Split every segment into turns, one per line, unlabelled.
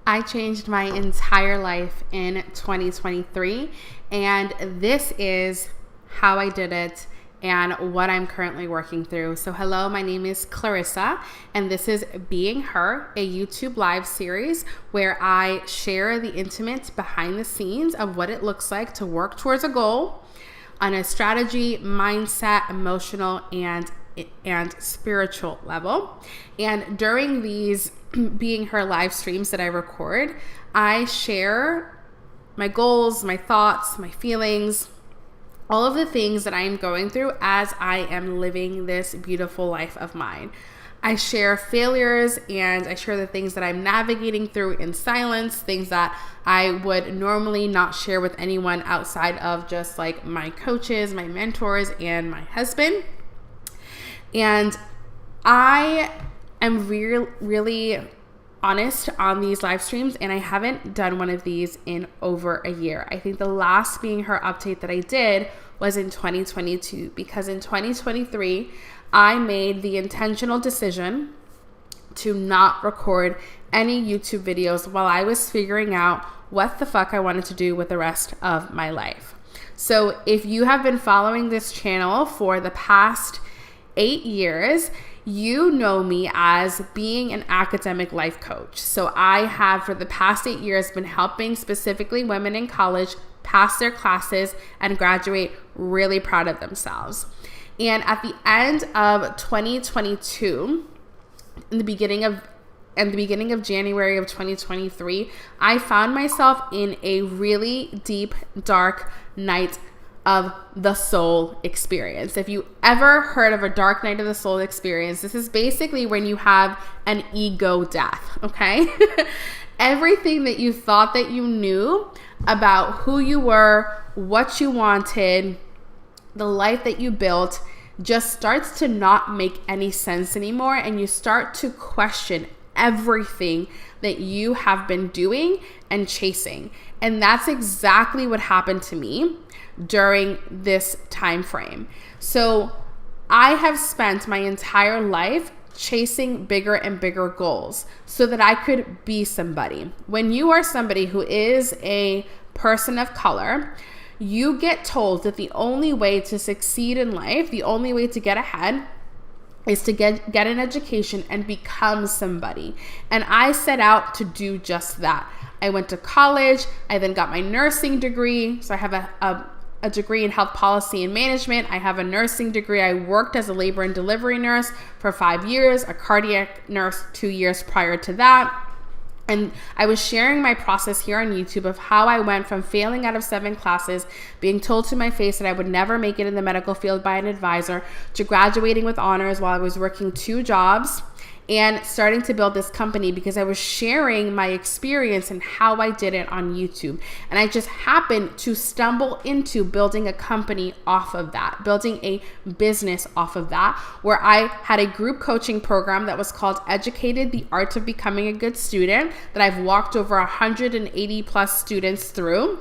I changed my entire life in 2023, and this is how I did it and what I'm currently working through. So hello, my name is Clarissa, and this is Being Her, a YouTube live series where I share the intimate behind the scenes of what it looks like to work towards a goal on a strategy, mindset, emotional, and spiritual level. And during these Being Her live streams that I record, I share my goals, my thoughts, my feelings, all of the things that I am going through as I am living this beautiful life of mine. I share failures and I share the things that I'm navigating through in silence, things that I would normally not share with anyone outside of just like my coaches, my mentors, and my husband. And I am really honest on these live streams, and I haven't done one of these in over a year. I think the last Being Her update that I did was in 2022, because in 2023, I made the intentional decision to not record any YouTube videos while I was figuring out what the fuck I wanted to do with the rest of my life. So if you have been following this channel for the past 8 years, you know me as being an academic life coach. So I have for the past 8 years been helping specifically women in college pass their classes and graduate really proud of themselves. And at the end of 2022, in the beginning of January of 2023, I found myself in a really deep, dark night of the soul experience. If you ever heard of a dark night of the soul experience, this is basically when you have an ego death, okay? Everything that you thought that you knew about who you were, what you wanted, the life that you built just starts to not make any sense anymore, and you start to question everything that you have been doing and chasing. And that's exactly what happened to me during this time frame. So I have spent my entire life chasing bigger and bigger goals so that I could be somebody. When you are somebody who is a person of color, you get told that the only way to succeed in life, the only way to get ahead, is to get an education and become somebody. And I set out to do just that. I went to college. I then got my nursing degree. So I have a degree in health policy and management. I have a nursing degree. I worked as a labor and delivery nurse for 5 years, a cardiac nurse 2 years prior to that. And I was sharing my process here on YouTube of how I went from failing out of 7 classes, being told to my face that I would never make it in the medical field by an advisor, to graduating with honors while I was working 2 jobs and starting to build this company because I was sharing my experience and how I did it on YouTube. And I just happened to stumble into building a company off of that, building a business off of that, where I had a group coaching program that was called Educated, the Art of Becoming a Good Student, that I've walked over 180 plus students through.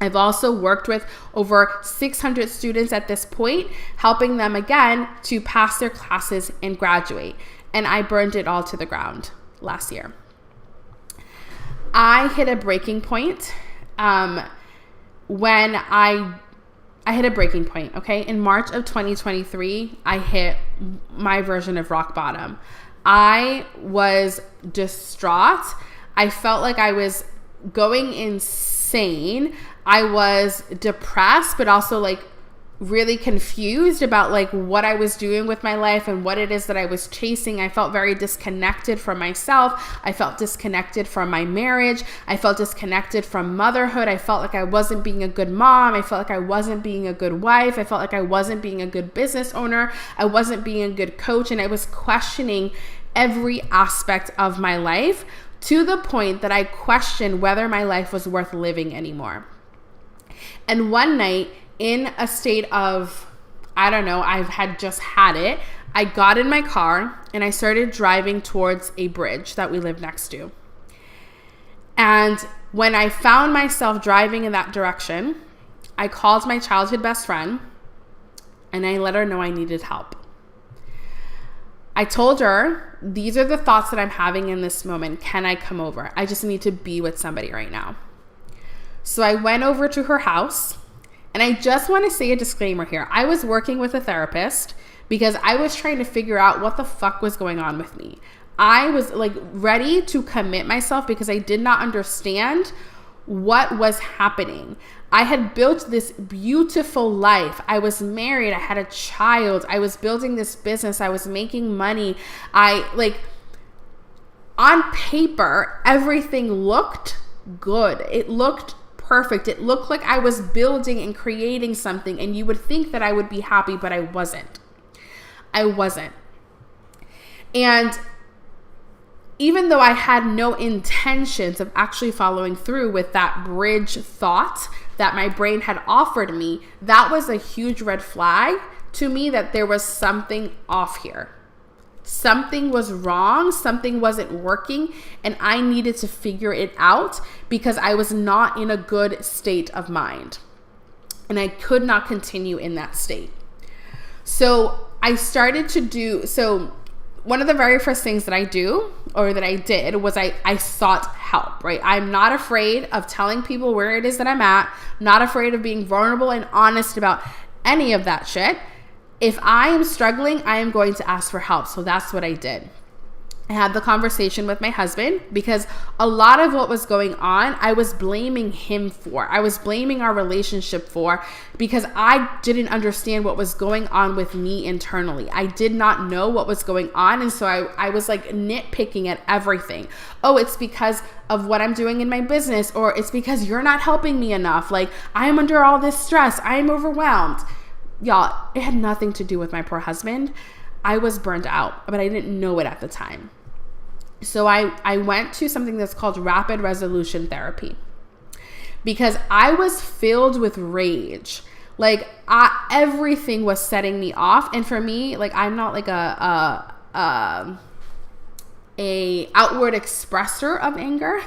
I've also worked with over 600 students at this point, helping them again to pass their classes and graduate. And I burned it all to the ground last year. I hit a breaking point when I hit a breaking point, okay? In March of 2023, I hit my version of rock bottom. I was distraught. I felt like I was going insane. I was depressed, but also like really confused about like what I was doing with my life and what it is that I was chasing. I felt very disconnected from myself. I felt disconnected from my marriage. I felt disconnected from motherhood. I felt like I wasn't being a good mom. I felt like I wasn't being a good wife. I felt like I wasn't being a good business owner. I wasn't being a good coach. And I was questioning every aspect of my life to the point that I questioned whether my life was worth living anymore. And one night, in a state of, I don't know, I've had just had it, I got in my car and I started driving towards a bridge that we live next to. And when I found myself driving in that direction, I called my childhood best friend and I let her know I needed help. I told her, these are the thoughts that I'm having in this moment. Can I come over? I just need to be with somebody right now. So I went over to her house, and I just want to say a disclaimer here. I was working with a therapist because I was trying to figure out what the fuck was going on with me. I was like ready to commit myself because I did not understand what was happening. I had built this beautiful life. I was married. I had a child. I was building this business. I was making money. On paper, everything looked good. It looked perfect. It looked like I was building and creating something, and you would think that I would be happy, but I wasn't. And even though I had no intentions of actually following through with that bridge thought that my brain had offered me, that was a huge red flag to me that there was something off here. Something was wrong, something wasn't working, and I needed to figure it out because I was not in a good state of mind. And I could not continue in that state. So I started to do, one of the very first things that I did was I sought help, right? I'm not afraid of telling people where it is that I'm at, not afraid of being vulnerable and honest about any of that shit. If I am struggling, I am going to ask for help. So that's what I did. I had the conversation with my husband because a lot of what was going on, I was blaming him for. I was blaming our relationship for because I didn't understand what was going on with me internally. I did not know what was going on. And so I was like nitpicking at everything. Oh, it's because of what I'm doing in my business, or it's because you're not helping me enough. Like, I am under all this stress. I am overwhelmed. Y'all, it had nothing to do with my poor husband. I was burnt out, but I didn't know it at the time. So I went to something that's called rapid resolution therapy because I was filled with rage. Like, everything was setting me off. And for me, like, I'm not like a outward expresser of anger.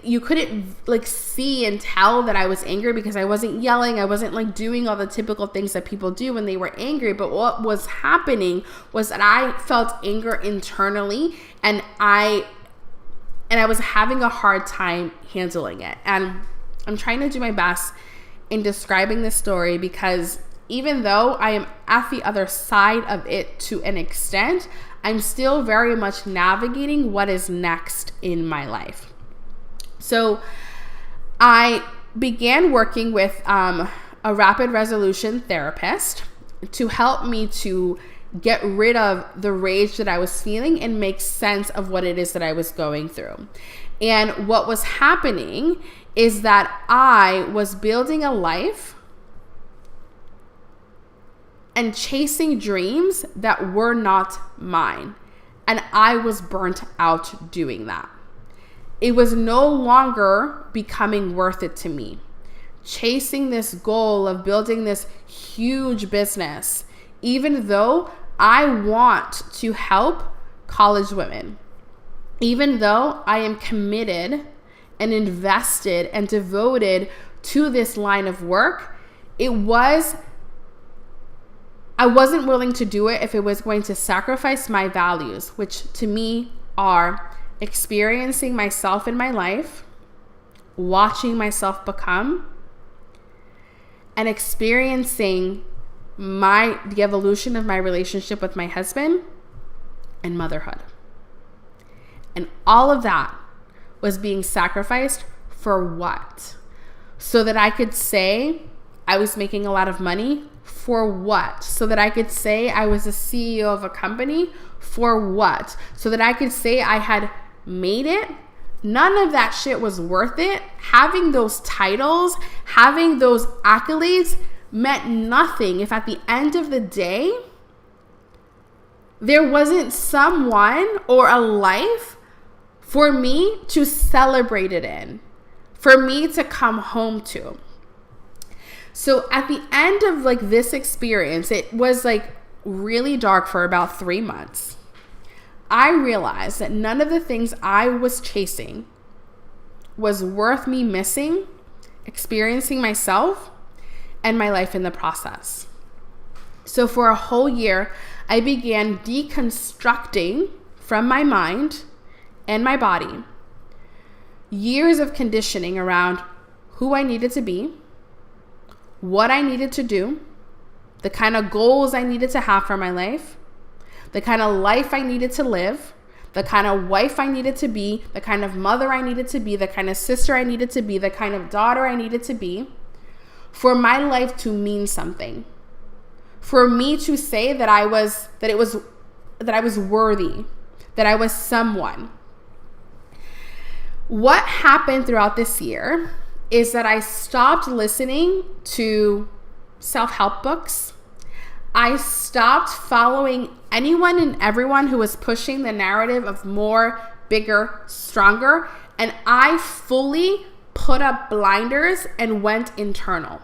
You couldn't like see and tell that I was angry because I wasn't yelling. I wasn't like doing all the typical things that people do when they were angry. But what was happening was that I felt anger internally, and I was having a hard time handling it. And I'm trying to do my best in describing this story because even though I am at the other side of it to an extent, I'm still very much navigating what is next in my life. So I began working with a rapid resolution therapist to help me to get rid of the rage that I was feeling and make sense of what it is that I was going through. And what was happening is that I was building a life and chasing dreams that were not mine. And I was burnt out doing that. It was no longer becoming worth it to me. Chasing this goal of building this huge business, even though I want to help college women, even though I am committed and invested and devoted to this line of work, I wasn't willing to do it if it was going to sacrifice my values, which to me are experiencing myself in my life, watching myself become, and experiencing the evolution of my relationship with my husband and motherhood. And all of that was being sacrificed for what? So that I could say I was making a lot of money. For what? So that I could say I was a CEO of a company. For what? So that I could say I had made it. None of that shit was worth it. Having those titles, having those accolades meant nothing if at the end of the day, there wasn't someone or a life for me to celebrate it in, for me to come home to. So at the end of like this experience, it was like really dark for about 3 months. I realized that none of the things I was chasing was worth me missing, experiencing myself and my life in the process. So for a whole year, I began deconstructing from my mind and my body years of conditioning around who I needed to be, what I needed to do, the kind of goals I needed to have for my life, the kind of life I needed to live, the kind of wife I needed to be, the kind of mother I needed to be, the kind of sister I needed to be, the kind of daughter I needed to be, for my life to mean something. For me to say that I was worthy, that I was someone. What happened throughout this year is that I stopped listening to self-help books. I stopped following anyone and everyone who was pushing the narrative of more, bigger, stronger, and I fully put up blinders and went internal.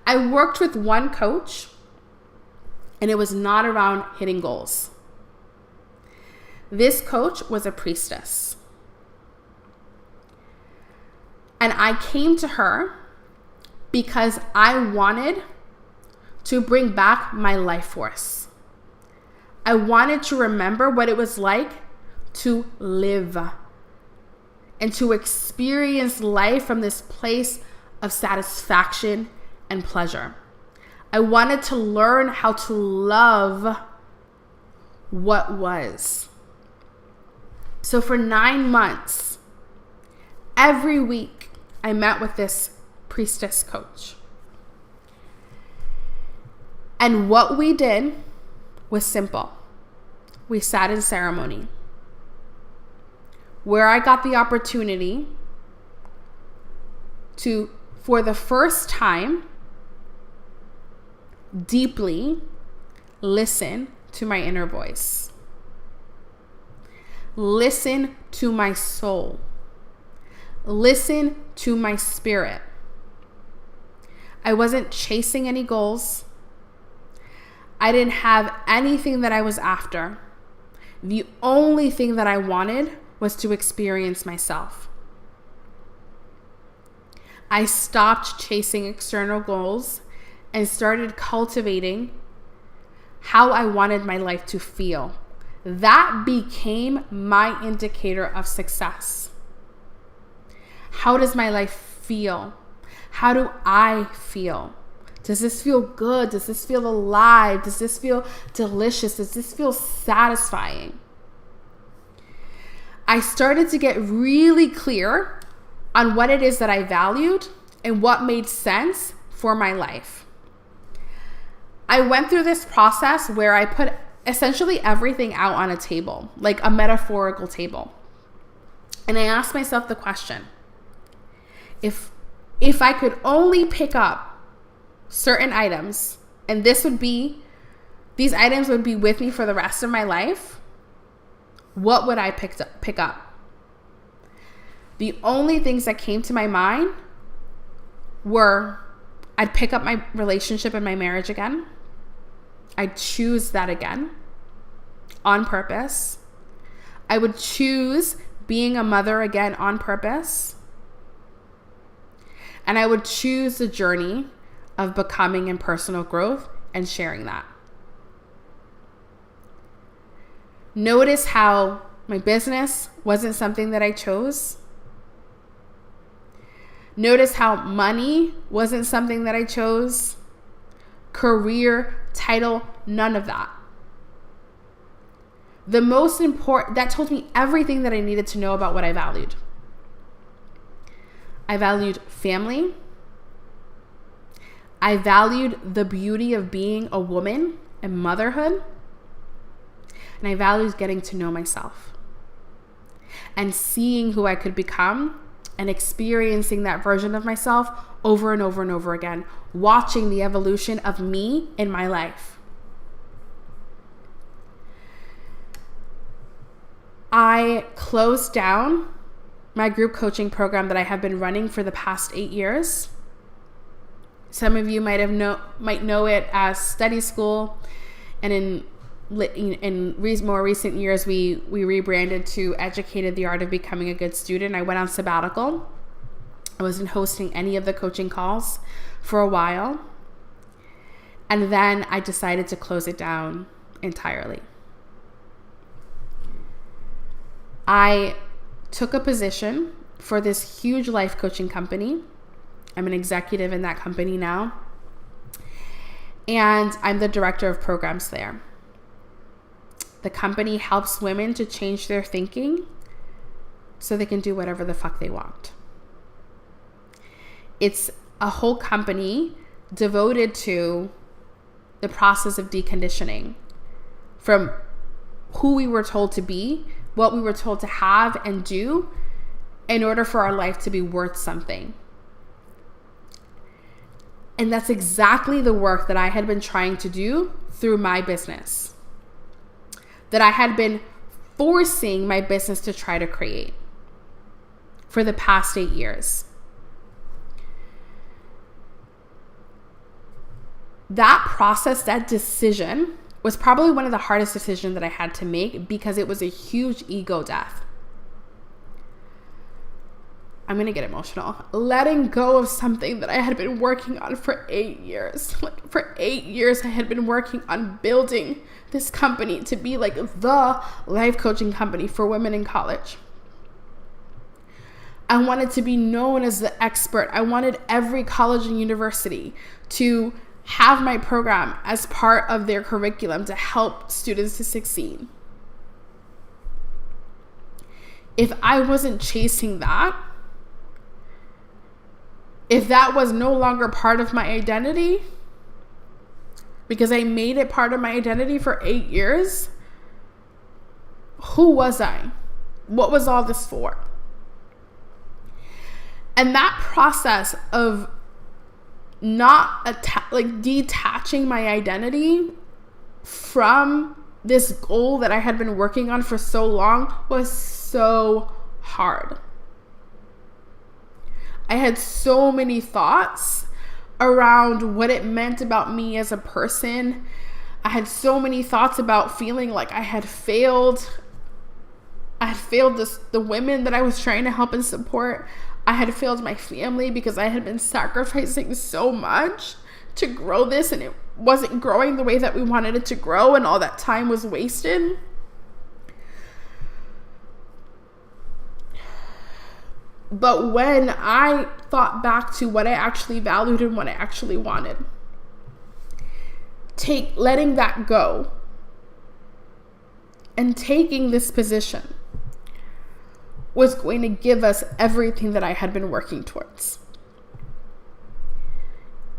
I worked with one coach, and it was not around hitting goals. This coach was a priestess. And I came to her because I wanted to bring back my life force. I wanted to remember what it was like to live and to experience life from this place of satisfaction and pleasure. I wanted to learn how to love what was. So for 9 months, every week, I met with this priestess coach. And what we did was simple. We sat in ceremony, where I got the opportunity to, for the first time, deeply listen to my inner voice. Listen to my soul. Listen to my spirit. I wasn't chasing any goals. I didn't have anything that I was after. The only thing that I wanted was to experience myself. I stopped chasing external goals and started cultivating how I wanted my life to feel. That became my indicator of success. How does my life feel? How do I feel? Does this feel good? Does this feel alive? Does this feel delicious? Does this feel satisfying? I started to get really clear on what it is that I valued and what made sense for my life. I went through this process where I put essentially everything out on a table, like a metaphorical table. And I asked myself the question, if I could only pick up certain items, and these items would be with me for the rest of my life, what would I pick up? The only things that came to my mind were I'd pick up my relationship and my marriage again. I'd choose that again on purpose. I would choose being a mother again on purpose. And I would choose the journey of becoming and personal growth and sharing that. Notice how my business wasn't something that I chose. Notice how money wasn't something that I chose. Career, title, none of that. The most important, that told me everything that I needed to know about what I valued. I valued family. I valued the beauty of being a woman and motherhood. And I valued getting to know myself and seeing who I could become and experiencing that version of myself over and over and over again, watching the evolution of me in my life. I closed down my group coaching program that I have been running for the past 8 years. Some of you might know it as study school, and in more recent years, we rebranded to Educated the Art of Becoming a Good Student. I went on sabbatical. I wasn't hosting any of the coaching calls for a while. And then I decided to close it down entirely. I took a position for this huge life coaching company. I'm an executive in that company now. And I'm the director of programs there. The company helps women to change their thinking so they can do whatever the fuck they want. It's a whole company devoted to the process of deconditioning from who we were told to be, what we were told to have and do in order for our life to be worth something. And that's exactly the work that I had been trying to do through my business, that I had been forcing my business to try to create for the past 8 years. That process, that decision, was probably one of the hardest decisions that I had to make because it was a huge ego death. I'm going to get emotional. Letting go of something that I had been working on for 8 years. Like for 8 years, I had been working on building this company to be like the life coaching company for women in college. I wanted to be known as the expert. I wanted every college and university to have my program as part of their curriculum to help students to succeed. If I wasn't chasing that, if that was no longer part of my identity, because I made it part of my identity for 8 years, who was I? What was all this for? And that process of detaching my identity from this goal that I had been working on for so long was so hard. I had so many thoughts around what it meant about me as a person. I had so many thoughts about feeling like I had failed. I had failed the women that I was trying to help and support. I had failed my family because I had been sacrificing so much to grow this, and it wasn't growing the way that we wanted it to grow, and all that time was wasted. But when I thought back to what I actually valued and what I actually wanted, letting that go and taking this position was going to give us everything that I had been working towards.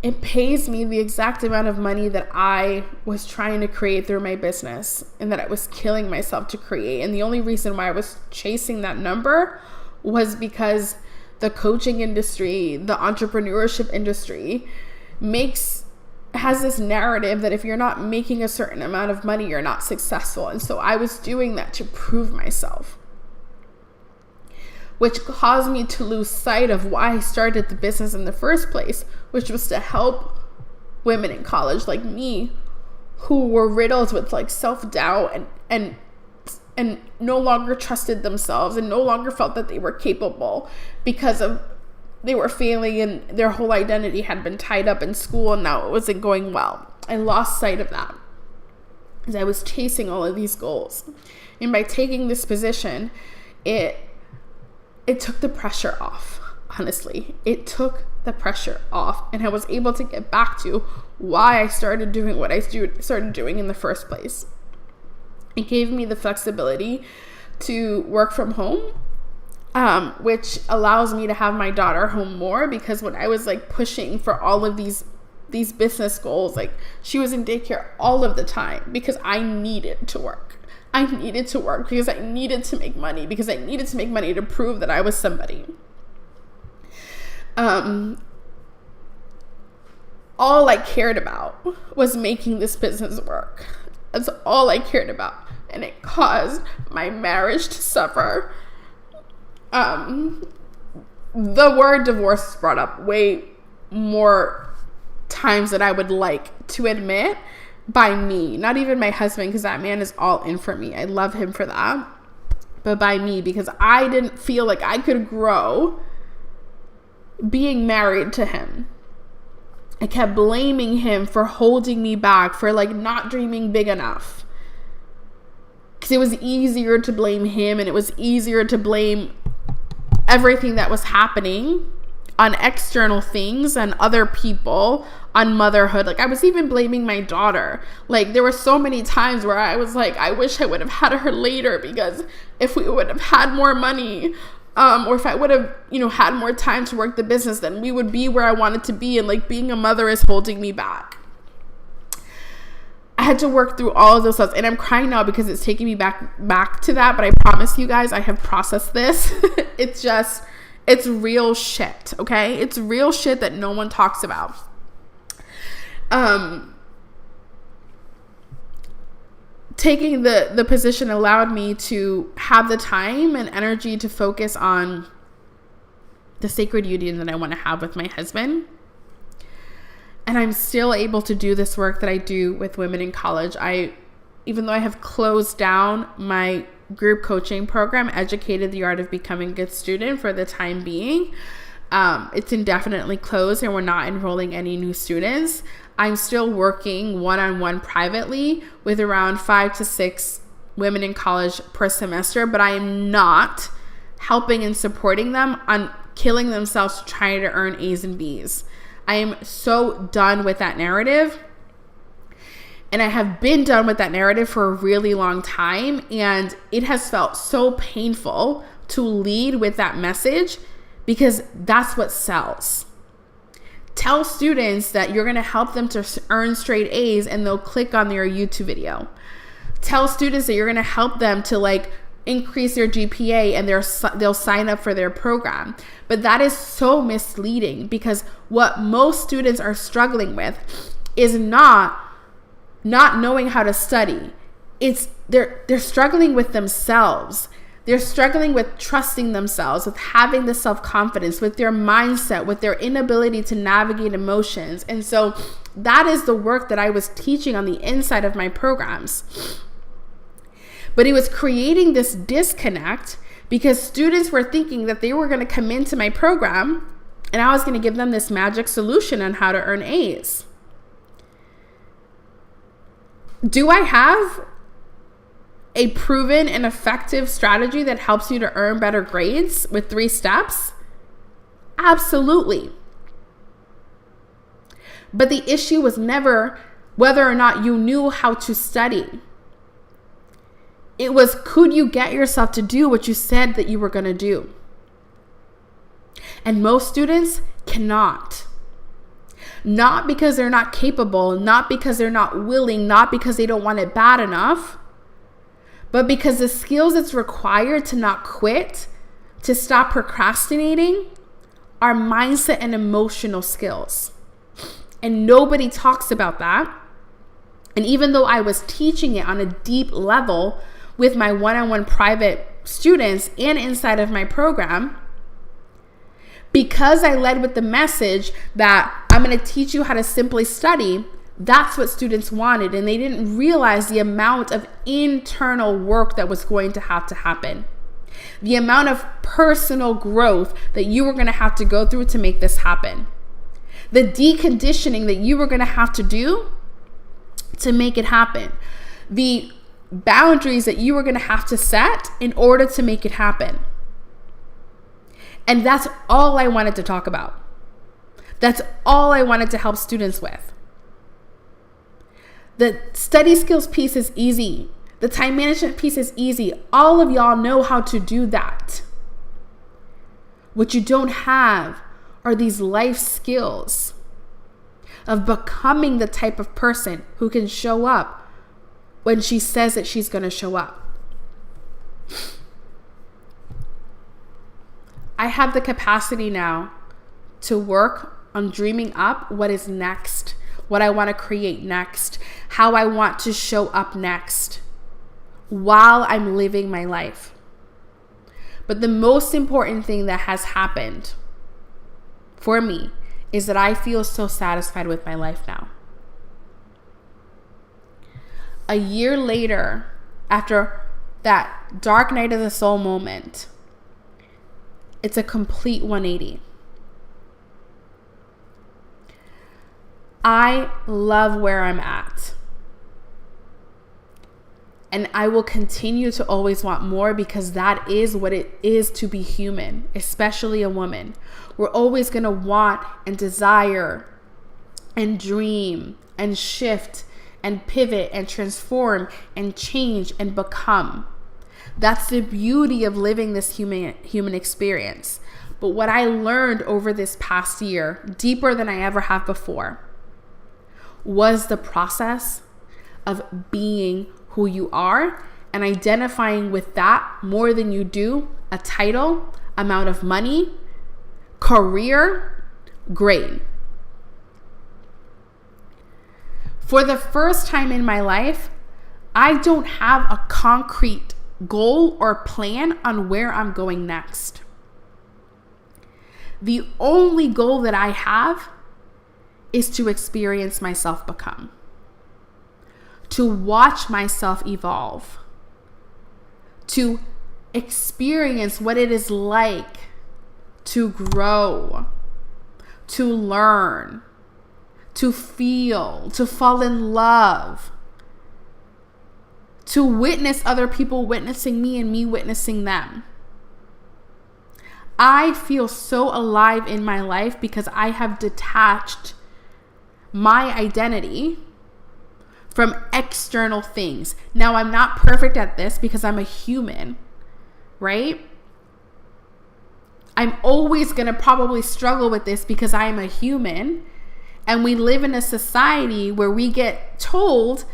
It pays me the exact amount of money that I was trying to create through my business and that I was killing myself to create. And the only reason why I was chasing that number was because the coaching industry, the entrepreneurship industry has this narrative that if you're not making a certain amount of money, you're not successful. And so I was doing that to prove myself, which caused me to lose sight of why I started the business in the first place, which was to help women in college like me who were riddled with like self-doubt and no longer trusted themselves and no longer felt that they were capable because of they were failing and their whole identity had been tied up in school and now it wasn't going well. I lost sight of that as I was chasing all of these goals. And by taking this position, it took the pressure off, honestly. It took the pressure off, and I was able to get back to why I started doing what I started doing in the first place. It gave me the flexibility to work from home, which allows me to have my daughter home more, because when I was like pushing for all of these business goals, like she was in daycare all of the time because I needed to work. I needed to work because I needed to make money, because I needed to make money to prove that I was somebody. All I cared about was making this business work. That's all I cared about. And it caused my marriage to suffer. The word divorce is brought up way more times than I would like to admit by me. Not even my husband, because that man is all in for me. I love him for that. But by me, because I didn't feel like I could grow being married to him. I kept blaming him for holding me back, for like not dreaming big enough. Because it was easier to blame him, and it was easier to blame everything that was happening on external things and other people, on motherhood. Like, I was even blaming my daughter. Like, there were so many times where I was like, I wish I would have had her later, because if we would have had more money, or if I would have, had more time to work the business, then we would be where I wanted to be. And like, being a mother is holding me back. I had to work through all of those thoughts, and I'm crying now because it's taking me back to that. But I promise you guys, I have processed this. It's real shit. Okay. It's real shit that no one talks about. Taking the position allowed me to have the time and energy to focus on the sacred union that I want to have with my husband. And I'm still able to do this work that I do with women in college. Even though I have closed down my group coaching program, Educated the Art of Becoming a Good Student, for the time being, it's indefinitely closed, and we're not enrolling any new students. I'm still working one-on-one privately with around 5 to 6 women in college per semester, but I am not helping and supporting them on killing themselves trying to earn A's and B's. I am so done with that narrative. And I have been done with that narrative for a really long time. And it has felt so painful to lead with that message, because that's what sells. Tell students that you're going to help them to earn straight A's, and they'll click on your YouTube video. Tell students that you're going to help them to like increase their GPA, and they'll sign up for their program. But that is so misleading, because what most students are struggling with is not knowing how to study. They're struggling with themselves. They're struggling with trusting themselves, with having the self-confidence, with their mindset, with their inability to navigate emotions. And so that is the work that I was teaching on the inside of my programs. But it was creating this disconnect, because students were thinking that they were going to come into my program and I was going to give them this magic solution on how to earn A's. Do I have a proven and effective strategy that helps you to earn better grades with 3 steps? Absolutely. But the issue was never whether or not you knew how to study. It was, could you get yourself to do what you said that you were going to do? And most students cannot. Not because they're not capable, not because they're not willing, not because they don't want it bad enough, but because the skills that's required to not quit, to stop procrastinating, are mindset and emotional skills. And nobody talks about that. And even though I was teaching it on a deep level with my one-on-one private students and inside of my program, because I led with the message that I'm going to teach you how to simply study, that's what students wanted. And they didn't realize the amount of internal work that was going to happen. The amount of personal growth that you were going to have to go through to make this happen. The deconditioning that you were going to have to do to make it happen. The boundaries that you were going to have to set in order to make it happen. And that's all I wanted to talk about. That's all I wanted to help students with. The study skills piece is easy. The time management piece is easy. All of y'all know how to do that. What you don't have are these life skills of becoming the type of person who can show up when she says that she's going to show up. I have the capacity now to work on dreaming up what is next, what I want to create next, how I want to show up next while I'm living my life. But the most important thing that has happened for me is that I feel so satisfied with my life now. A year later, after that dark night of the soul moment, it's a complete 180. I love where I'm at. And I will continue to always want more, because that is what it is to be human, especially a woman. We're always going to want and desire and dream and shift and pivot and transform and change and become. That's the beauty of living this human experience. But what I learned over this past year, deeper than I ever have before, was the process of being who you are and identifying with that more than you do a title, amount of money, career, grade. For the first time in my life, I don't have a concrete goal or plan on where I'm going next. The only goal that I have is to experience myself become, to watch myself evolve, to experience what it is like to grow, to learn, to feel, to fall in love, to witness other people witnessing me and me witnessing them. I feel so alive in my life because I have detached my identity from external things. Now, I'm not perfect at this because I'm a human, right? I'm always going to probably struggle with this because I am a human, and we live in a society where we get told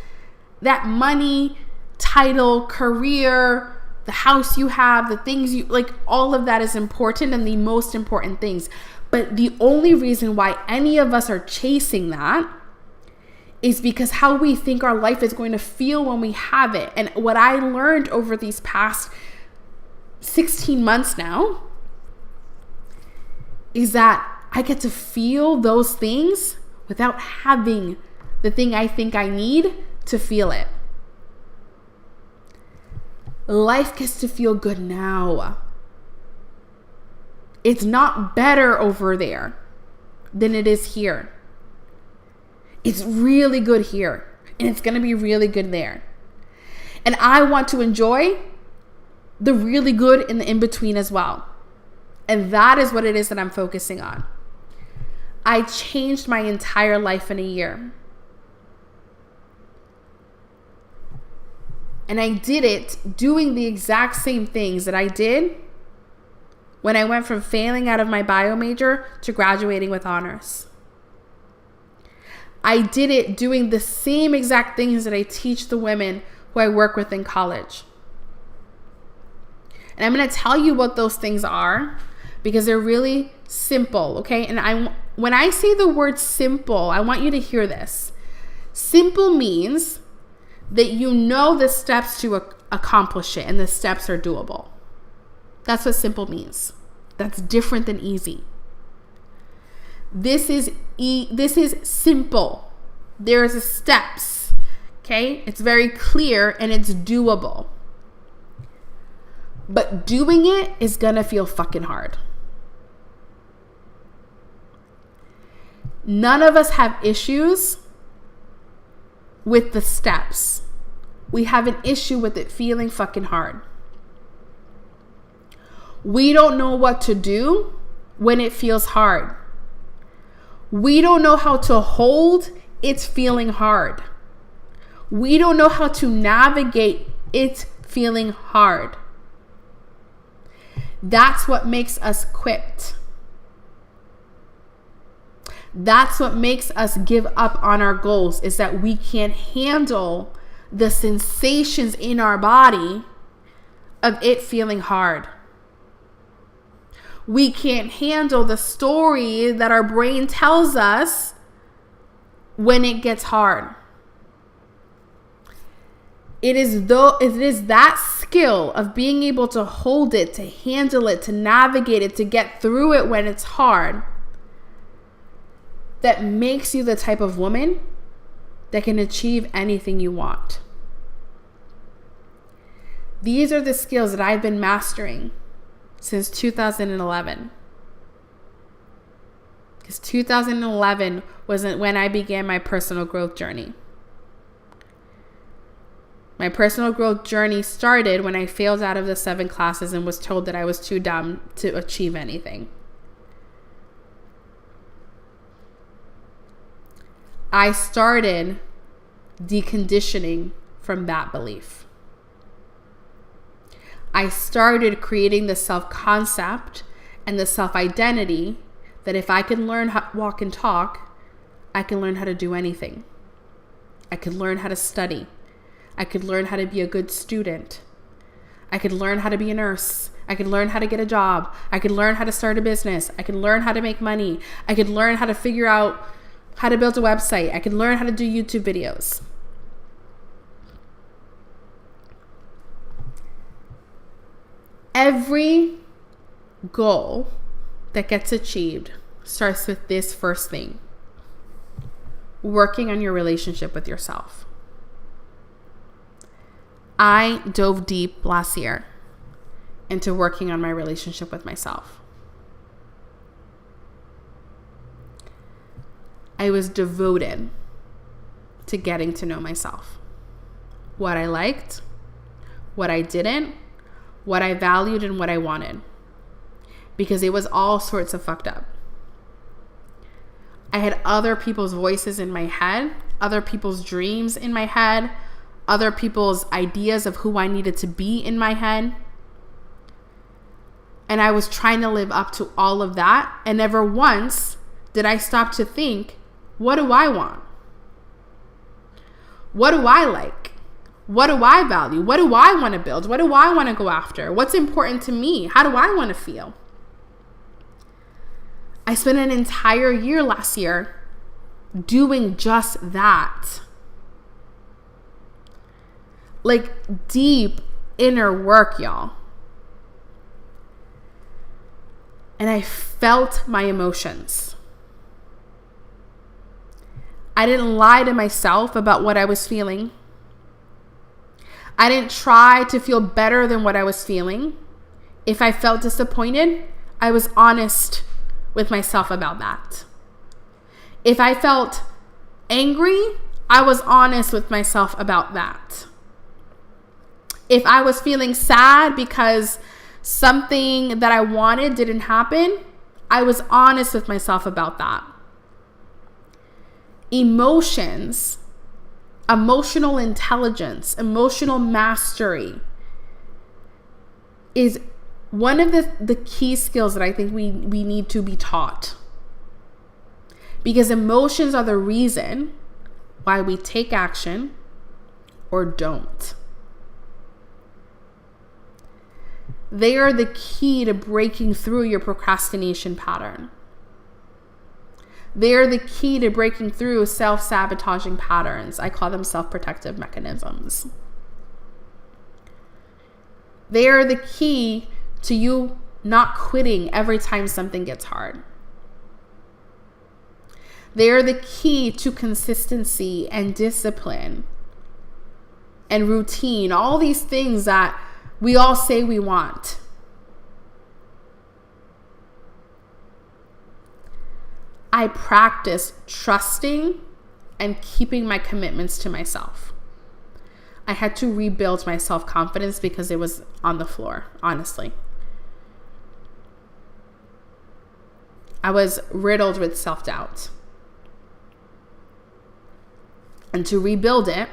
that money, title, career, the house you have, the things you like, all of that is important and the most important things. But the only reason why any of us are chasing that is because how we think our life is going to feel when we have it. And what I learned over these past 16 months now is that I get to feel those things without having the thing I think I need to feel it. Life gets to feel good now. It's not better over there than it is here. It's really good here, and it's going to be really good there. And I want to enjoy the really good in the in-between as well. And that is what it is that I'm focusing on. I changed my entire life in a year. And I did it doing the exact same things that I did when I went from failing out of my bio major to graduating with honors. I did it doing the same exact things that I teach the women who I work with in college. And I'm going to tell you what those things are because they're really simple, okay? And when I say the word simple, I want you to hear this. Simple means that you know the steps to accomplish it and the steps are doable. That's what simple means. That's different than easy. This is simple. There's steps, okay? It's very clear and it's doable. But doing it is gonna feel fucking hard. None of us have issues with the steps. We have an issue with it feeling fucking hard. We don't know what to do when it feels hard. We don't know how to hold it's feeling hard. We don't know how to navigate it feeling hard. That's what makes us quit. That's what makes us give up on our goals, is that we can't handle the sensations in our body of it feeling hard. We can't handle the story that our brain tells us when it gets hard. It is that skill of being able to hold it, to handle it, to navigate it, to get through it when it's hard, that makes you the type of woman that can achieve anything you want. These are the skills that I've been mastering since 2011. Because 2011 wasn't when I began my personal growth journey. My personal growth journey started when I failed out of the 7 classes and was told that I was too dumb to achieve anything. I started deconditioning from that belief. I started creating the self-concept and the self-identity that if I can learn how to walk and talk, I can learn how to do anything. I could learn how to study. I could learn how to be a good student. I could learn how to be a nurse. I could learn how to get a job. I could learn how to start a business. I could learn how to make money. I could learn how to figure out how to build a website. I could learn how to do YouTube videos. Every goal that gets achieved starts with this first thing: working on your relationship with yourself. I dove deep last year into working on my relationship with myself. I was devoted to getting to know myself. What I liked, what I didn't, what I valued, and what I wanted. Because it was all sorts of fucked up. I had other people's voices in my head, other people's dreams in my head, other people's ideas of who I needed to be in my head. And I was trying to live up to all of that. And never once did I stop to think, what do I want? What do I like? What do I value? What do I want to build? What do I want to go after? What's important to me? How do I want to feel? I spent an entire year last year doing just that. Like deep inner work, y'all. And I felt my emotions. I didn't lie to myself about what I was feeling. I didn't try to feel better than what I was feeling. If I felt disappointed, I was honest with myself about that. If I felt angry, I was honest with myself about that. If I was feeling sad because something that I wanted didn't happen, I was honest with myself about that. Emotions, emotional intelligence, emotional mastery is one of the key skills that I think we need to be taught. Because emotions are the reason why we take action or don't. They are the key to breaking through your procrastination pattern. They are the key to breaking through self-sabotaging patterns. I call them self-protective mechanisms. They are the key to you not quitting every time something gets hard. They are the key to consistency and discipline and routine, all these things that we all say we want. I practice trusting and keeping my commitments to myself. I had to rebuild my self-confidence because it was on the floor, honestly. I was riddled with self-doubt. And to rebuild it,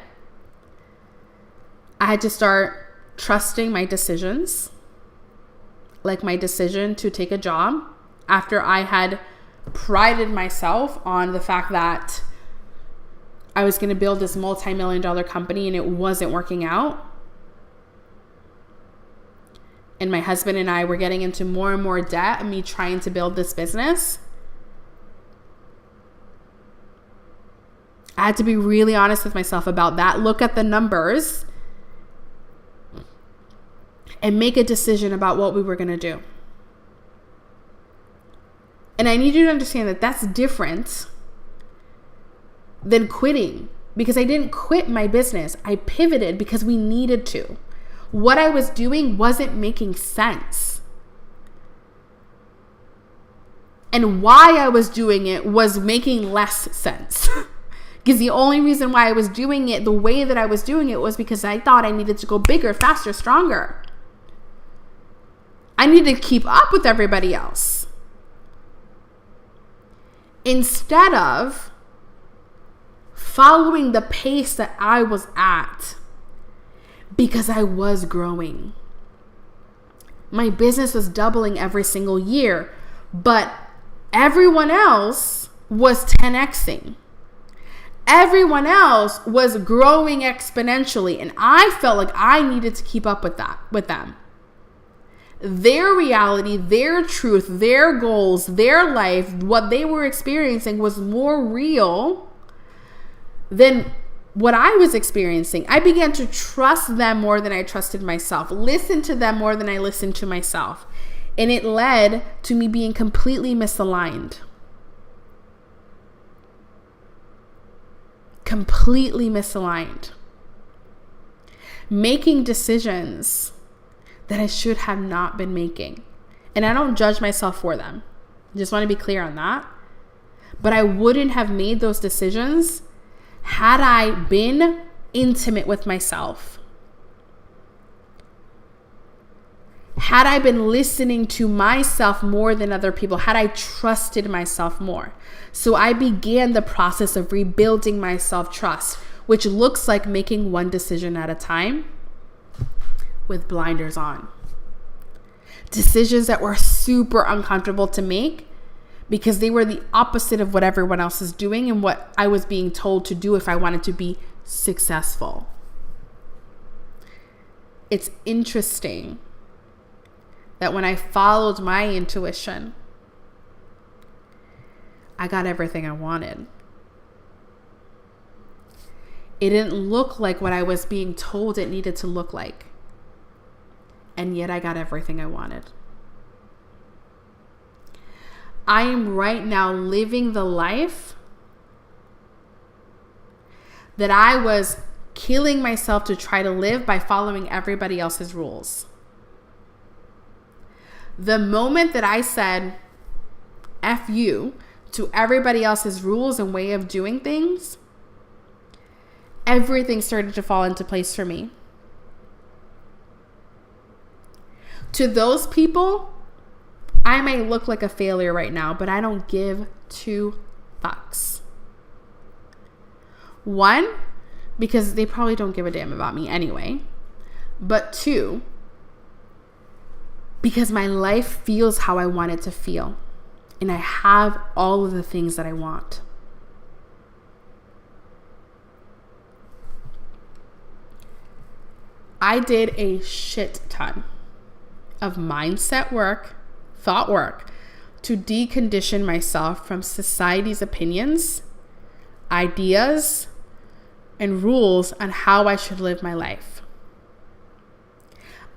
I had to start trusting my decisions, like my decision to take a job after I had prided myself on the fact that I was going to build this multi-million-dollar company and it wasn't working out. And my husband and I were getting into more and more debt and me trying to build this business. I had to be really honest with myself about that. Look at the numbers and make a decision about what we were going to do. And I need you to understand that that's different than quitting, because I didn't quit my business. I pivoted because we needed to. What I was doing wasn't making sense. And why I was doing it was making less sense. Because the only reason why I was doing it the way that I was doing it was because I thought I needed to go bigger, faster, stronger. I needed to keep up with everybody else. Instead of following the pace that I was at, because I was growing. My business was doubling every single year, but everyone else was 10xing. Everyone else was growing exponentially, and I felt like I needed to keep up with them. Their reality, their truth, their goals, their life, what they were experiencing was more real than what I was experiencing. I began to trust them more than I trusted myself, listen to them more than I listened to myself. And it led to me being completely misaligned. Completely misaligned. Making decisions that I should have not been making. And I don't judge myself for them. I just want to be clear on that. But I wouldn't have made those decisions had I been intimate with myself. Had I been listening to myself more than other people, had I trusted myself more. So I began the process of rebuilding my self-trust, which looks like making one decision at a time with blinders on. Decisions that were super uncomfortable to make because they were the opposite of what everyone else is doing and what I was being told to do if I wanted to be successful. It's interesting that when I followed my intuition, I got everything I wanted. It didn't look like what I was being told it needed to look like. And yet I got everything I wanted. I am right now living the life that I was killing myself to try to live by following everybody else's rules. The moment that I said F you to everybody else's rules and way of doing things, everything started to fall into place for me. To those people, I may look like a failure right now, but I don't give two fucks. One, because they probably don't give a damn about me anyway. But two, because my life feels how I want it to feel. And I have all of the things that I want. I did a shit ton of mindset work, thought work, to decondition myself from society's opinions, ideas, and rules on how I should live my life.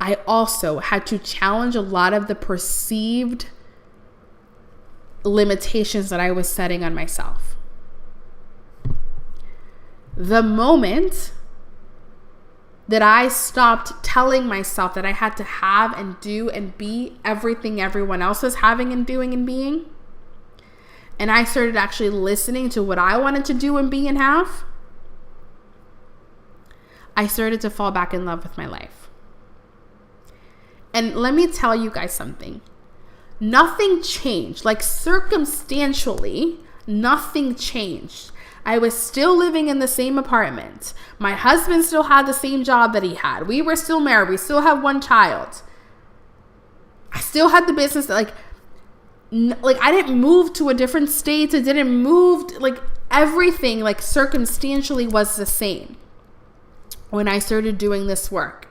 I also had to challenge a lot of the perceived limitations that I was setting on myself. The moment that I stopped telling myself that I had to have and do and be everything everyone else was having and doing and being, and I started actually listening to what I wanted to do and be and have, I started to fall back in love with my life. And let me tell you guys something. Nothing changed. Like circumstantially, nothing changed. I was still living in the same apartment. My husband still had the same job that he had. We were still married. We still have one child. I still had the business. Like I didn't move to a different state. I didn't move. Like everything, like circumstantially, was the same when I started doing this work.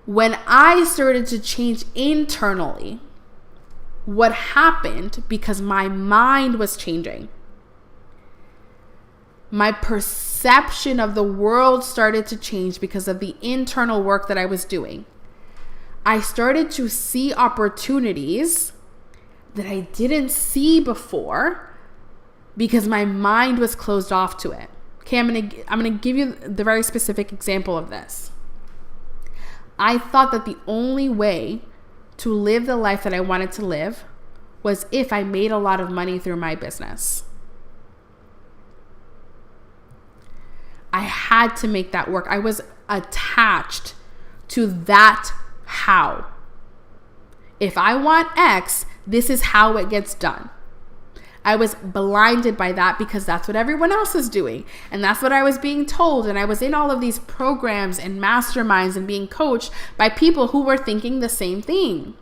When I started to change internally, what happened, because my mind was changing, my perception of the world started to change because of the internal work that I was doing. I started to see opportunities that I didn't see before because my mind was closed off to it. Okay, I'm gonna give you the very specific example of this. I thought that the only way to live the life that I wanted to live was if I made a lot of money through my business. I had to make that work. I was attached to that how. If I want X, this is how it gets done. I was blinded by that because that's what everyone else is doing. And that's what I was being told. And I was in all of these programs and masterminds and being coached by people who were thinking the same thing.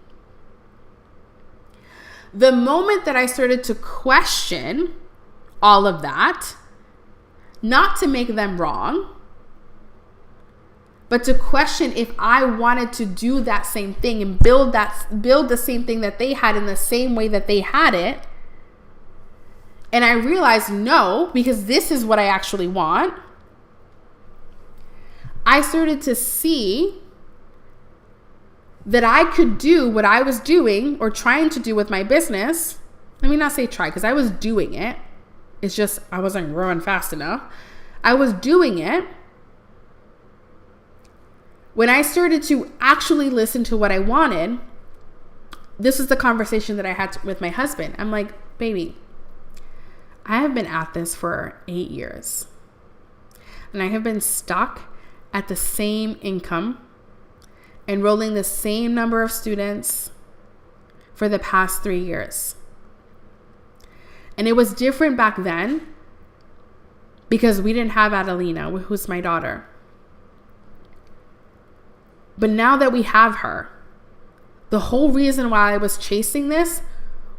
The moment that I started to question all of that, not to make them wrong, but to question if I wanted to do that same thing and build the same thing that they had in the same way that they had it. And I realized no, because this is what I actually want. I started to see that I could do what I was doing or trying to do with my business. Let me not say try, because I was doing it. It's just I wasn't growing fast enough. I was doing it. When I started to actually listen to what I wanted, this is the conversation that I had with my husband. I'm like, baby, I have been at this for 8 years. And I have been stuck at the same income, enrolling the same number of students for the past 3 years. And it was different back then because we didn't have Adelina, who's my daughter. But now that we have her, the whole reason why I was chasing this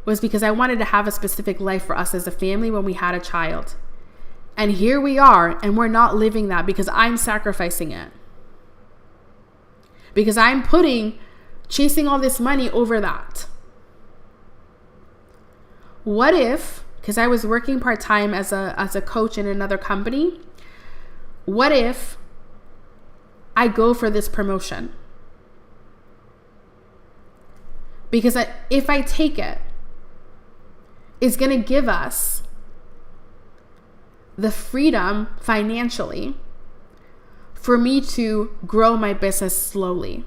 was because I wanted to have a specific life for us as a family when we had a child. And here we are, and we're not living that because I'm sacrificing it. Because I'm chasing all this money over that. What if, because I was working part-time as a coach in another company, what if I go for this promotion? Because if I take it, it's going to give us the freedom financially for me to grow my business slowly,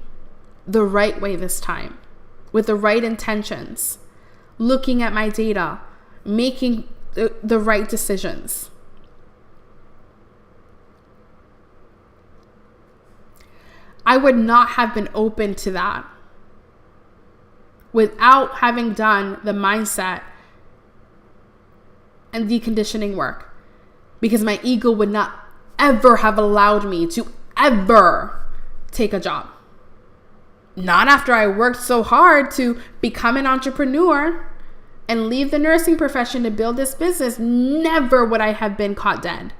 the right way this time, with the right intentions, looking at my data, making the right decisions. I would not have been open to that without having done the mindset and deconditioning work, because my ego would not ever have allowed me to ever take a job. Not after I worked so hard to become an entrepreneur and leave the nursing profession to build this business. Never would I have been caught dead.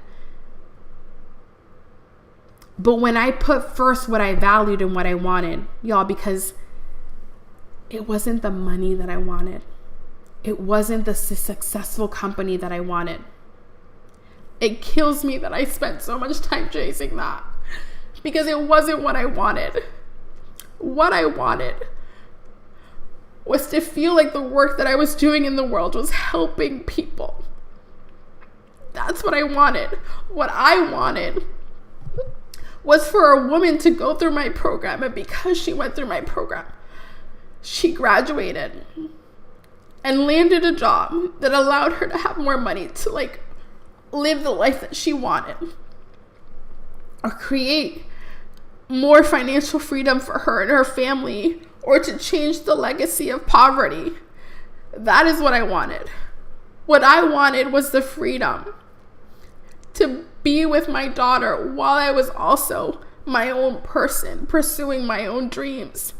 But when I put first what I valued and what I wanted, y'all, because it wasn't the money that I wanted. It wasn't the successful company that I wanted. It kills me that I spent so much time chasing that because it wasn't what I wanted. What I wanted was to feel like the work that I was doing in the world was helping people. That's what I wanted. What I wanted was for a woman to go through my program, and because she went through my program, she graduated and landed a job that allowed her to have more money to live the life that she wanted, or create more financial freedom for her and her family, or to change the legacy of poverty. That is what I wanted. What I wanted was the freedom to be with my daughter while I was also my own person, pursuing my own dreams.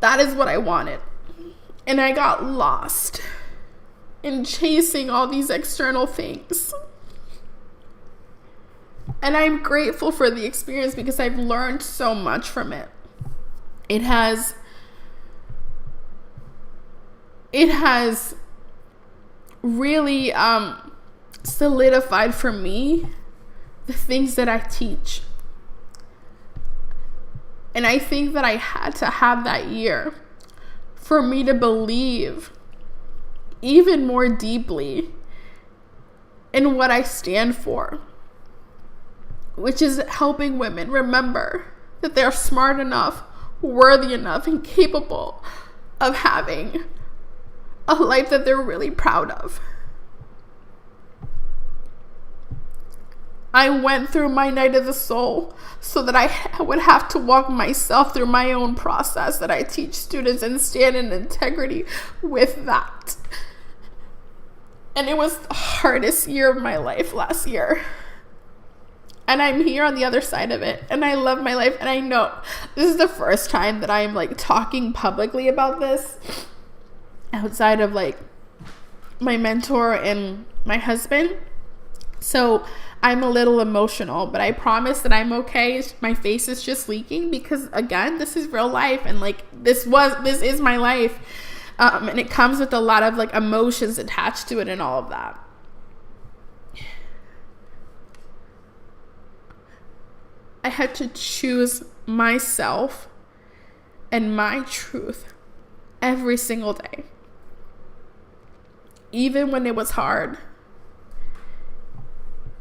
That is what I wanted. And I got lost in chasing all these external things. And I'm grateful for the experience because I've learned so much from it. It has really solidified for me the things that I teach. And I think that I had to have that year for me to believe even more deeply in what I stand for, which is helping women remember that they're smart enough, worthy enough, and capable of having a life that they're really proud of. I went through my night of the soul so that I would have to walk myself through my own process that I teach students and stand in integrity with that. And it was the hardest year of my life last year. And I'm here on the other side of it. And I love my life. And I know this is the first time that I'm like talking publicly about this outside of like my mentor and my husband. So I'm a little emotional, but I promise that I'm okay. My face is just leaking because again, this is real life. And like, this is my life. And it comes with a lot of like emotions attached to it and all of that. I had to choose myself and my truth every single day. Even when it was hard.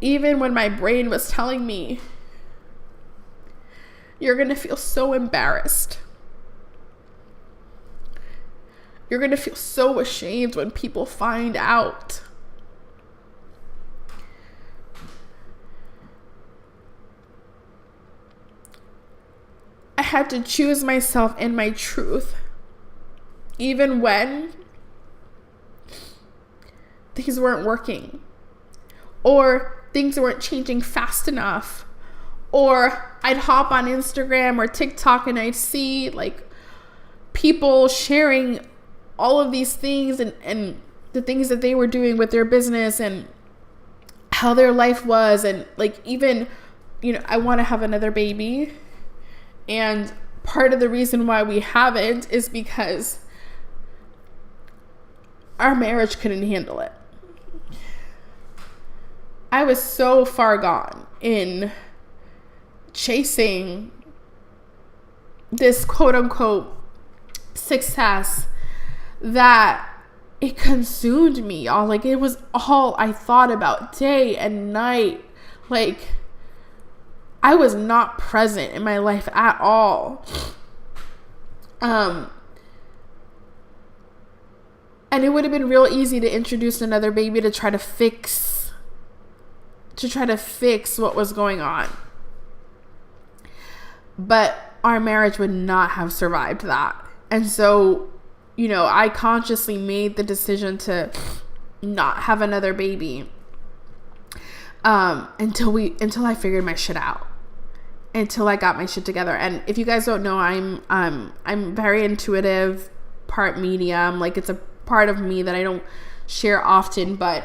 Even when my brain was telling me, you're going to feel so embarrassed. You're going to feel so ashamed when people find out. I had to choose myself and my truth. Even when things weren't working. Or things weren't changing fast enough. Or I'd hop on Instagram or TikTok and I'd see like people sharing all of these things and the things that they were doing with their business and how their life was. And like even, I want to have another baby. And part of the reason why we haven't is because our marriage couldn't handle it. I was so far gone in chasing this quote unquote success that it consumed me, y'all. Like it was all I thought about day and night. Like I was not present in my life at all. And it would have been real easy to introduce another baby to try to fix what was going on. But our marriage would not have survived that. And so, I consciously made the decision to not have another baby until I figured my shit out. Until I got my shit together. And if you guys don't know, I'm very intuitive, part medium. Like it's a part of me that I don't share often, but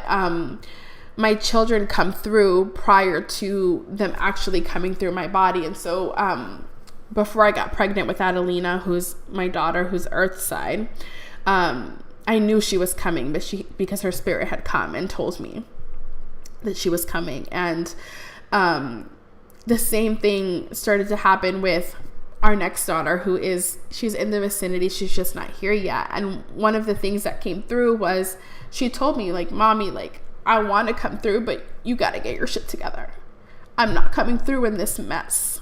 my children come through prior to them actually coming through my body. And so before I got pregnant with Adelina, who's my daughter, who's Earth side, I knew she was coming, because her spirit had come and told me that she was coming. And the same thing started to happen with our next daughter, she's in the vicinity. She's just not here yet. And one of the things that came through was she told me, like, Mommy, like, I want to come through, but you got to get your shit together. I'm not coming through in this mess.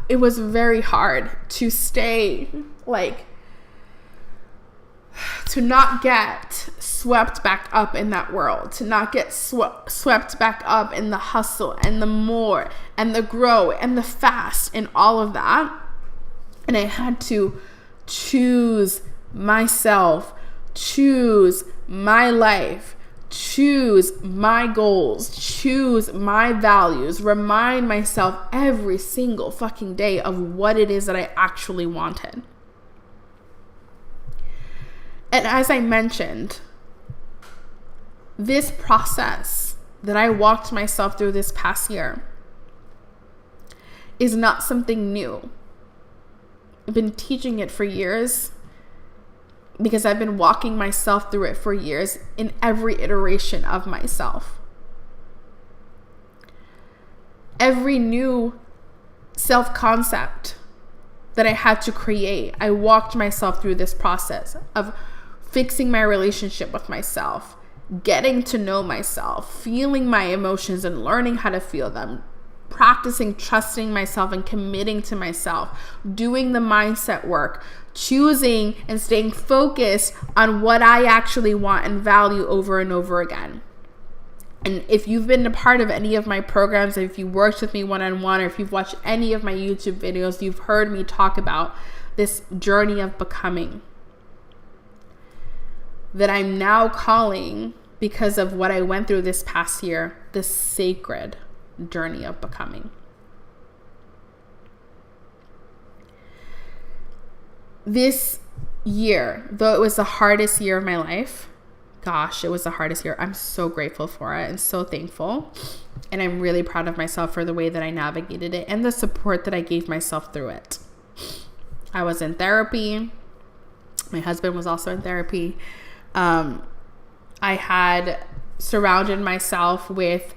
It was very hard to stay, like, to not get swept back up in that world, to not get swept back up in the hustle and the more and the grow and the fast and all of that. And I had to choose myself, choose my life, choose my goals, choose my values, remind myself every single fucking day of what it is that I actually wanted. And as I mentioned, this process that I walked myself through this past year is not something new. I've been teaching it for years because I've been walking myself through it for years in every iteration of myself. Every new self-concept that I had to create, I walked myself through this process of fixing my relationship with myself, getting to know myself, feeling my emotions and learning how to feel them, practicing trusting myself and committing to myself, doing the mindset work, choosing and staying focused on what I actually want and value over and over again. And if you've been a part of any of my programs, if you worked with me one-on-one, or if you've watched any of my YouTube videos, you've heard me talk about this journey of becoming that I'm now calling, because of what I went through this past year, the sacred journey of becoming. This year, though it was the hardest year of my life, gosh, it was the hardest year. I'm so grateful for it and so thankful. And I'm really proud of myself for the way that I navigated it and the support that I gave myself through it. I was in therapy. My husband was also in therapy. I had surrounded myself with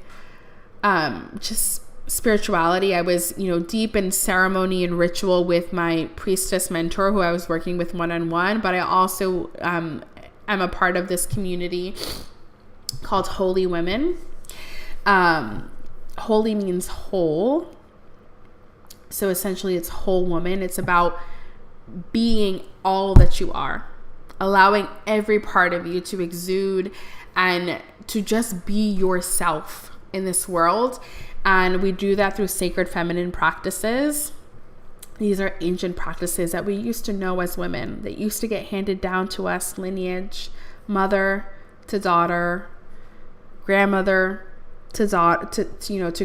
just spirituality. I was, deep in ceremony and ritual with my priestess mentor who I was working with one-on-one, but I also am a part of this community called Holy Women. Holy means whole. So essentially it's whole woman. It's about being all that you are, allowing every part of you to exude and to just be yourself in this world. And we do that through sacred feminine practices. These are ancient practices that we used to know as women, that used to get handed down to us, lineage, mother to daughter, grandmother to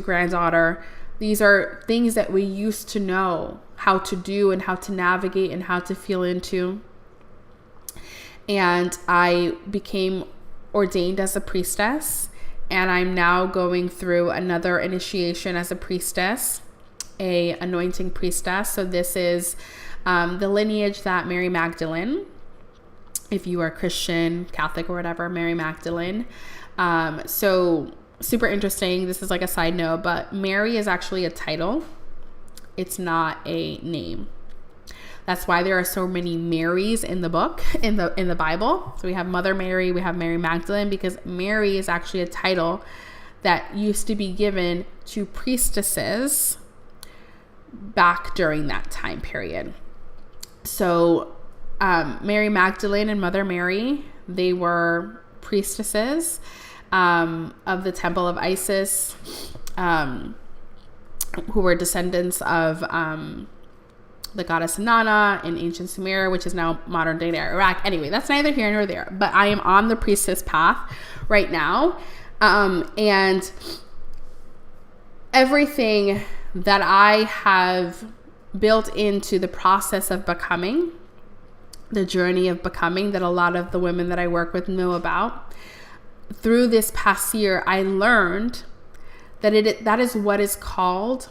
granddaughter. These are things that we used to know how to do and how to navigate and how to feel into. And I became ordained as a priestess, and I'm now going through another initiation as a priestess, a anointing priestess. So this is the lineage that Mary Magdalene, if you are Christian, Catholic, or whatever, Mary Magdalene. So super interesting. This is like a side note, but Mary is actually a title. It's not a name. That's why there are so many Marys in the book, in the Bible. So we have Mother Mary, we have Mary Magdalene, because Mary is actually a title that used to be given to priestesses back during that time period. So Mary Magdalene and Mother Mary, they were priestesses of the Temple of Isis, who were descendants of the goddess Nana in ancient Sumer, which is now modern day Iraq. Anyway, that's neither here nor there, but I am on the priestess path right now. And everything that I have built into the process of becoming, the journey of becoming that a lot of the women that I work with know about, through this past year, I learned that that is what is called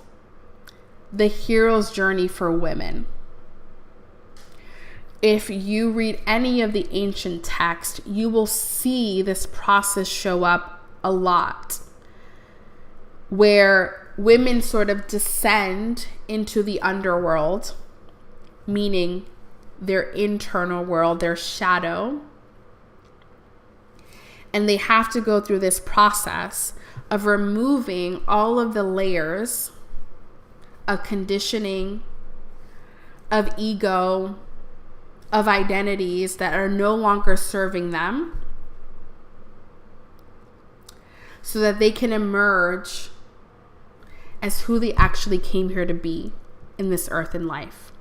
the hero's journey for women. If you read any of the ancient text, you will see this process show up a lot, where women sort of descend into the underworld, meaning their internal world, their shadow, and they have to go through this process of removing all of the layers of conditioning, of ego, of identities that are no longer serving them, so that they can emerge as who they actually came here to be in this earth and life.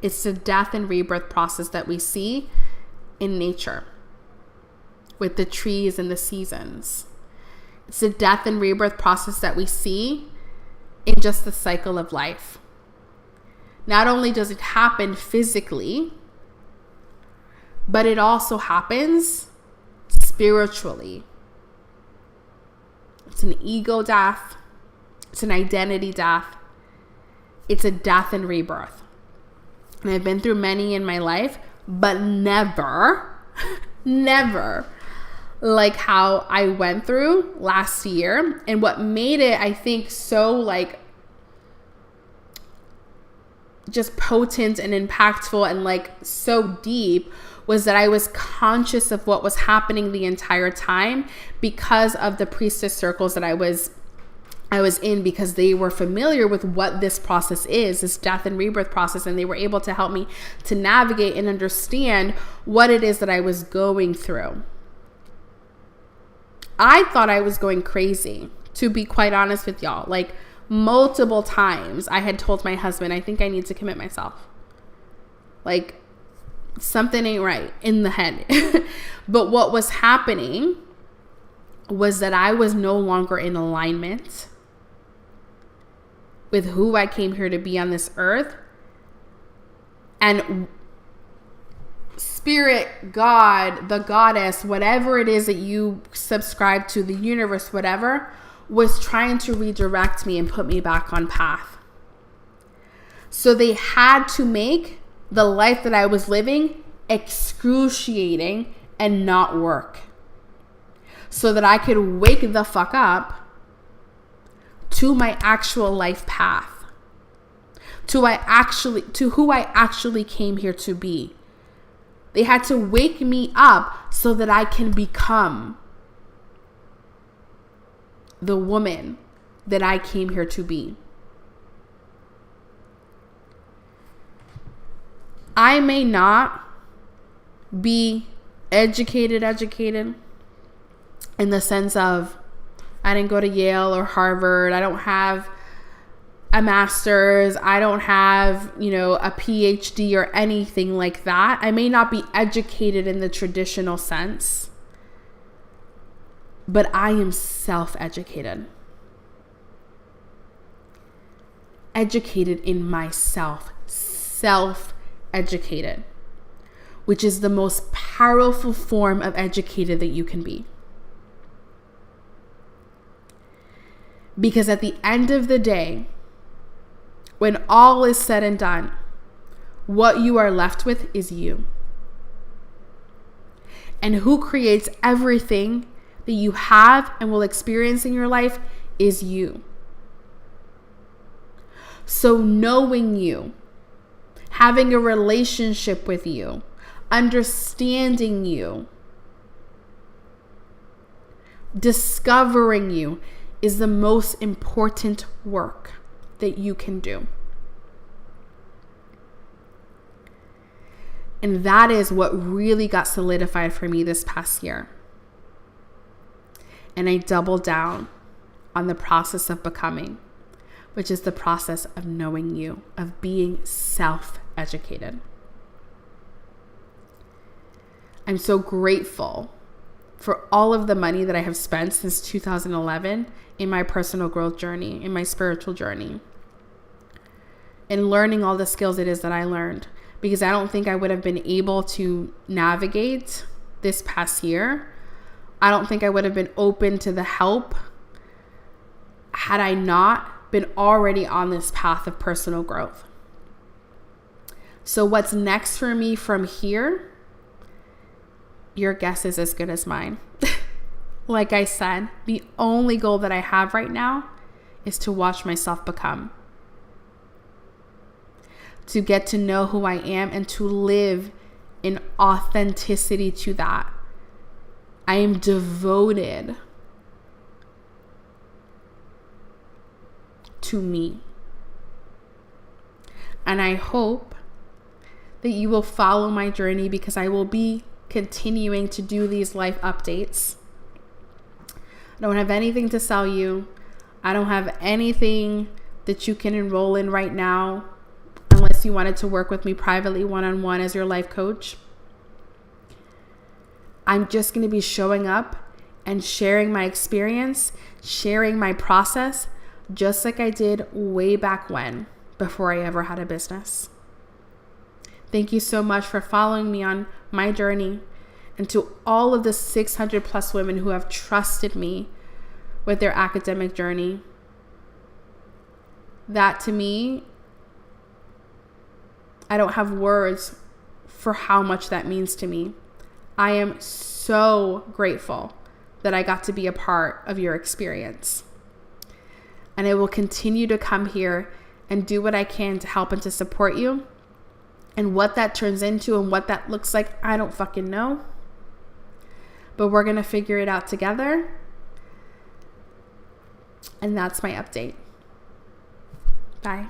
It's the death and rebirth process that we see in nature with the trees and the seasons. It's the death and rebirth process that we see in just the cycle of life. Not only does it happen physically, but it also happens spiritually. It's an ego death. It's an identity death. It's a death and rebirth. And I've been through many in my life, but never like how I went through last year. And what made it, I think, so just potent and impactful and so deep was that I was conscious of what was happening the entire time because of the priestess circles that I was I was in, because they were familiar with what this process is, this death and rebirth process, and they were able to help me to navigate and understand what it is that I was going through. I thought I was going crazy, to be quite honest with y'all. Like, multiple times I had told my husband, I think I need to commit myself. Like, something ain't right in the head. But what was happening was that I was no longer in alignment with who I came here to be on this earth. And spirit, God, the goddess, whatever it is that you subscribe to, the universe, whatever, was trying to redirect me and put me back on path. So they had to make the life that I was living excruciating and not work, so that I could wake the fuck up to my actual life path, to who I actually came here to be. They had to wake me up so that I can become the woman that I came here to be. I may not be educated in the sense of I didn't go to Yale or Harvard. I don't have a master's. I don't have, a PhD or anything like that. I may not be educated in the traditional sense, but I am self-educated. Educated in myself. Self-educated. Which is the most powerful form of educated that you can be. Because at the end of the day, when all is said and done, what you are left with is you. And who creates everything that you have and will experience in your life is you. So knowing you, having a relationship with you, understanding you, discovering you is the most important work that you can do. And that is what really got solidified for me this past year. And I doubled down on the process of becoming, which is the process of knowing you, of being self-educated. I'm so grateful for all of the money that I have spent since 2011 in my personal growth journey, in my spiritual journey, and learning all the skills it is that I learned, because I don't think I would have been able to navigate this past year. I don't think I would have been open to the help had I not been already on this path of personal growth. So what's next for me from here? Your guess is as good as mine. Like I said, the only goal that I have right now is to watch myself become. To get to know who I am and to live in authenticity to that. I am devoted to me. And I hope that you will follow my journey, because I will be continuing to do these life updates. I don't have anything to sell you. I don't have anything that you can enroll in right now, unless you wanted to work with me privately one-on-one as your life coach. I'm just going to be showing up and sharing my experience, sharing my process, just like I did way back when, before I ever had a business. Thank you so much for following me on my journey, and to all of the 600 plus women who have trusted me with their academic journey. That, to me, I don't have words for how much that means to me. I am so grateful that I got to be a part of your experience. And I will continue to come here and do what I can to help and to support you. And what that turns into and what that looks like, I don't fucking know. But we're going to figure it out together. And that's my update. Bye.